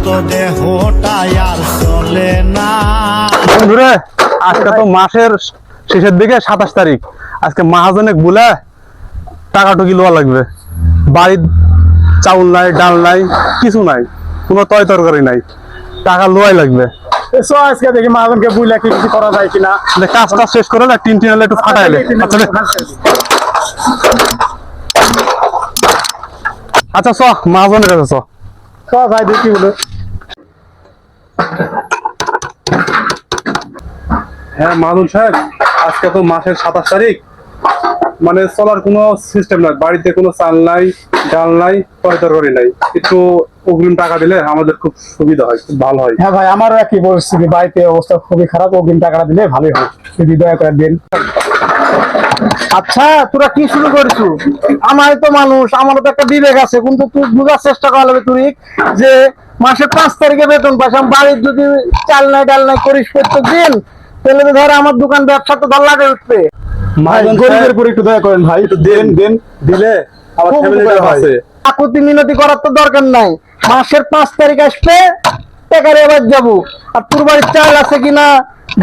ক্লান্ত দেহটাই আর চলে না। বন্ধুরে, আজকে তো মাসের শেষের দিকে 27 তারিখ। আজকে মাহাজনে গুলা টাকা টুকি লওয়া লাগবে। বাড়ির চাউল নাই, ডাল নাই, কিছু নাই, কোনো তয় তরকারি নাই, টাকা লোয়াই লাগবে। এসো আজকে দেখি মহাজনকে বুঝলে কি কিছু করা যায় কিনা। কাজ টাজ শেষ করে না, টিন টিনালে একটু ফাটাইলে। আচ্ছা চ মহাজনের কাছে চ। ভাই দেখি বলে। হ্যাঁ মহাজন সাহেব, আজকে তো মাসের 27 তারিখ, মানে চলার কোনো সিস্টেম নাই, বাড়িতে কোনো চাল নাই, ডাল নাই, তয় তরকারি নাই। একটু অগ্রিম টাকা দিলে আমাদের খুব সুবিধা হয়, খুব ভালো হয়। হ্যাঁ ভাই, আমারও একই পরিস্থিতি, বাড়িতে অবস্থা খুবই খারাপ, অগ্রিম টাকাটা দিলে ভালোই হয়, যদি দয়া করে দিন। আচ্ছা তোরা কি শুরু করছো? আমার তো মানুষ, আমারও তো একটা বিবেক আছে, কিন্তু তুই বোঝার চেষ্টা করা লাগবে তুই যে মাসের 5 তারিখে বেতন পাস, বাড়ির যদি চাল নাই ডাল নাই করিস প্রত্যেক দিন, তাহলে তো ধর আমার দোকান ব্যবসা তো ধর লাগে উঠবে। ভাই গরিবের উপর একটু দয়া করেন ভাই, একটু দেন দেন, দিলে আমার ফ্যামিলিটা আছে। আকুতি মিনতি করার তো দরকার নাই, মাসের 5 তারিখ আসবে টাকার এবার যাবো, আর তোর বাড়ির চাল আছে কিনা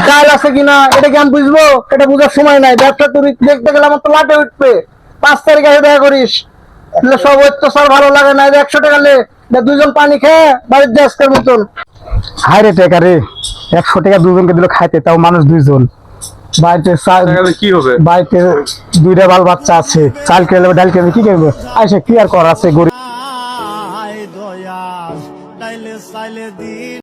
ডাল আছে কিনা এটা কি আমি বুঝবো? এটা বুঝার সময় নাই, ব্যবসা তুই দেখতে গেলে আমার তো লাটে উঠবে। 5 তারিখ আসে দেখা করিস, সব অত্যাচার ভালো লাগে না। 100 টাকা লে, দুজন পানি খেয়ে বাড়ির যা আজকের মতন। হায় রে টাকা রে, 100 টাকা দুজনকে দিল খাইতে, তাও মানুষ 2 জন। বাড়িতে কি হবে? বাড়িতে 2টা বাল বাচ্চা আছে, চাল কেলে ডাল কেলে কি করবে? আইসে কি আর করা আছে গরিব